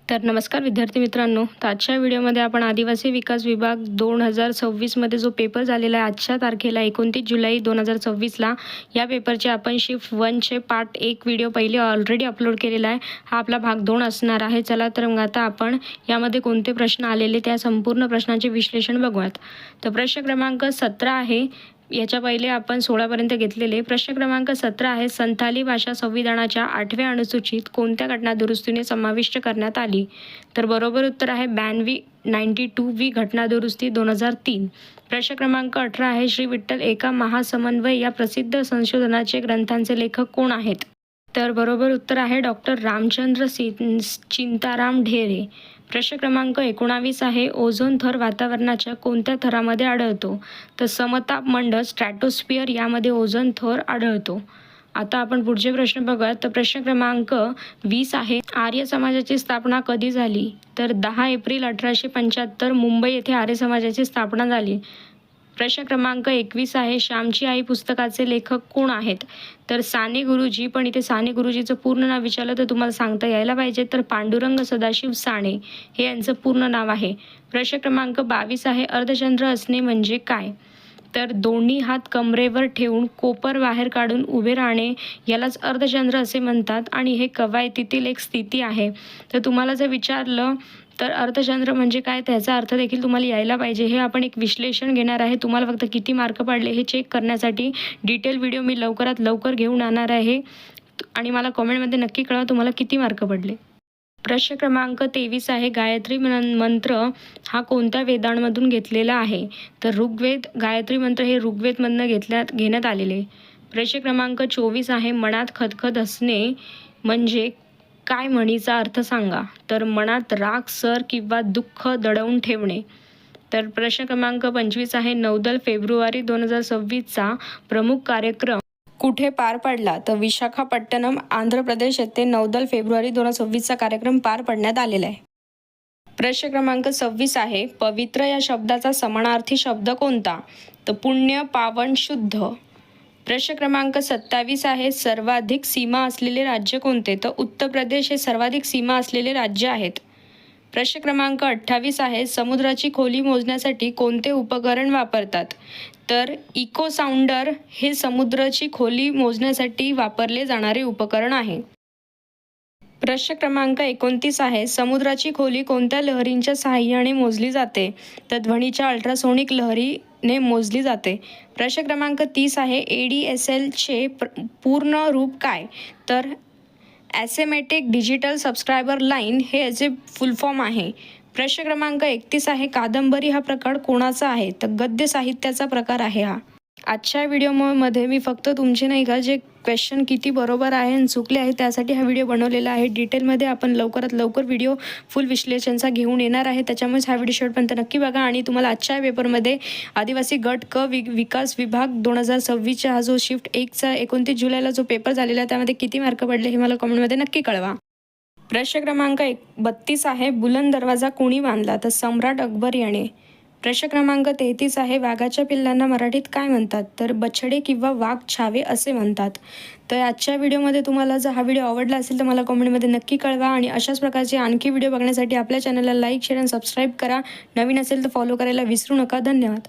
तर नमस्कार विद्यार्थी मित्रांनो, तर आजच्या व्हिडिओमध्ये आपण आदिवासी विकास विभाग 2026मध्ये जो पेपर झालेला आहे आजच्या तारखेला 29 जुलै 2026ला, या पेपरचे आपण शिफ्ट 1चे पार्ट 1 व्हिडिओ पहिले ऑलरेडी अपलोड केलेला आहे. हा आपला भाग 2 असणार आहे. चला तर मग आता आपण यामध्ये कोणते प्रश्न आलेले त्या संपूर्ण प्रश्नांचे विश्लेषण बघूयात. तर प्रश्न क्रमांक 17 आहे. याच्या पहिले आपण 16पर्यंत घेतलेले. प्रश्न क्रमांक 17 आहे. संथाली भाषा संविधानाच्या 8व्या अनुसूचित कोणत्या घटना दुरुस्तीने समाविष्ट करण्यात आली? तर बरोबर उत्तर आहे 92वी घटना दुरुस्ती 2003. प्रश्न क्रमांक 18 आहे. श्री विठ्ठल एका महासमन्वय या प्रसिद्ध संशोधनाचे ग्रंथांचे लेखक कोण आहेत? तर बरोबर उत्तर आहे डॉक्टर रामचंद्र चिंताराम ढेरे. प्रश्न क्रमांक 19 आहे. ओझोन थर वातावरणाच्या कोणत्या थरामध्ये आढळतो? तर समताप मंडळ स्ट्रॅटोस्फिअर यामध्ये ओझोन थर आढळतो. आता आपण पुढचे प्रश्न बघूया. तर प्रश्न क्रमांक 20 आहे. आर्य समाजाची स्थापना कधी झाली? तर 10 एप्रिल 1875 मुंबई येथे आर्य समाजाची स्थापना झाली. प्रश्न क्रमांक 21 आहे. श्यामची आई पुस्तकाचे लेखक कोण आहेत? तर साने गुरुजी. पण इथे साने गुरुजीचं पूर्ण नाव विचारलं तर तुम्हाला सांगता यायला पाहिजे. तर पांडुरंग सदाशिव साने हे यांचं पूर्ण नाव आहे. प्रश्न क्रमांक 22 आहे. अर्धचंद्र असणे म्हणजे काय? तर दोन्ही हात कमरेवर ठेवून कोपर बाहेर काढून उभे राहणे यालाच अर्धचंद्र असे म्हणतात आणि हे कवायतीतील एक स्थिती आहे. तर तुम्हाला जर विचारलं तर अर्धचंद्र म्हणजे काय त्याचा अर्थ देखील तुम्हाला यायला पाहिजे. हे आपण एक विश्लेषण घेणार आहे. तुम्हाला फक्त किती मार्क पडले हे चेक करण्यासाठी डिटेल व्हिडिओ मी लवकरात लवकर घेऊन आणणार आहे आणि मला कमेंटमध्ये नक्की कळवा तुम्हाला किती मार्क पडले. प्रश्न क्रमांक 23 आहे. गायत्री मंत्र हा कोणत्या वेदांमधून घेतलेला आहे? तर ऋग्वेद. गायत्री मंत्र हे ऋग्वेदमधून घेण्यात आलेले. प्रश्न क्रमांक 24 आहे. मनात खदखद असणे म्हणजे काय म्हणीचा अर्थ सांगा? तर मनात राग, सर किंवा दुःख दडवून ठेवणे. तर प्रश्न क्रमांक 25 आहे. नौदल फेब्रुवारी 2026चा प्रमुख कार्यक्रम कुठे पार पडला? तर विशाखापट्टणम आंध्र प्रदेश येथे नौदल फेब्रुवारी 2026चा कार्यक्रम पार पडण्यात आलेला आहे. प्रश्न क्रमांक 26 आहे. पवित्र या शब्दाचा समानार्थी शब्द कोणता? तर पुण्य, पावन, शुद्ध. प्रश्न क्रमांक 27 आहे. सर्वाधिक सीमा असलेले राज्य कोणते? तर उत्तर प्रदेश हे सर्वाधिक सीमा असलेले राज्य आहेत. प्रश्न क्रमांक 28 आहे. समुद्राची खोली मोजण्यासाठी कोणते उपकरण वापरतात? तर इको साऊंडर हे समुद्राची खोली मोजण्यासाठी वापरले जाणारे उपकरण आहे. प्रश्न क्रमांक 29 आहे. समुद्राची खोली कोणत्या लहरींच्या सहाय्याने मोजली जाते? तर ध्वनीच्या अल्ट्रासोनिक लहरीने मोजली जाते. प्रश्न क्रमांक 30 आहे. ADSLचे पूर्ण रूप काय? तर ॲसेमॅटिक डिजिटल सबस्क्रायबर लाईन हे याचे फुल फॉर्म आहे. प्रश्न क्रमांक 31 आहे. कादंबरी हा प्रकार कोणाचा आहे? तर गद्य साहित्याचा प्रकार आहे हा. आजच्या व्हिडिओमध्ये मी फक्त तुमचे नाही का जे क्वेश्चन किती बरोबर आहे आणि चुकले आहे त्यासाठी हा व्हिडिओ बनवलेला आहे. डिटेलमध्ये आपण लवकरात लवकर व्हिडिओ फुल विश्लेषणचा घेऊन येणार आहे. त्याच्यामुळेच हा व्हिडिओ शेवटपर्यंत नक्की बघा आणि तुम्हाला आजच्या पेपरमध्ये आदिवासी गट क विकास विभाग 2026चा हा जो शिफ्ट 1चा 29 जुलैला जो पेपर झालेला आहे त्यामध्ये किती मार्क पडले हे मला कमेंटमध्ये नक्की कळवा. प्रश्न क्रमांक 32 आहे. बुलंद दरवाजा कोणी बांधला? तर सम्राट अकबर याने. प्रश्न क्रमांक 33 आहे. वाघाच्या पिल्लांना मराठीत काय म्हणतात? तर बछडे किंवा वाघ छावे असे म्हणतात. तर आजच्या व्हिडिओमध्ये तुम्हाला जर हा व्हिडिओ आवडला असेल तर मला कमेंटमध्ये नक्की कळवा आणि अशाच प्रकारचे आणखी व्हिडिओ बघण्यासाठी आपल्या चॅनलला लाईक, शेअर आणि सबस्क्राईब करा. नवीन असेल तर फॉलो करायला विसरू नका. धन्यवाद.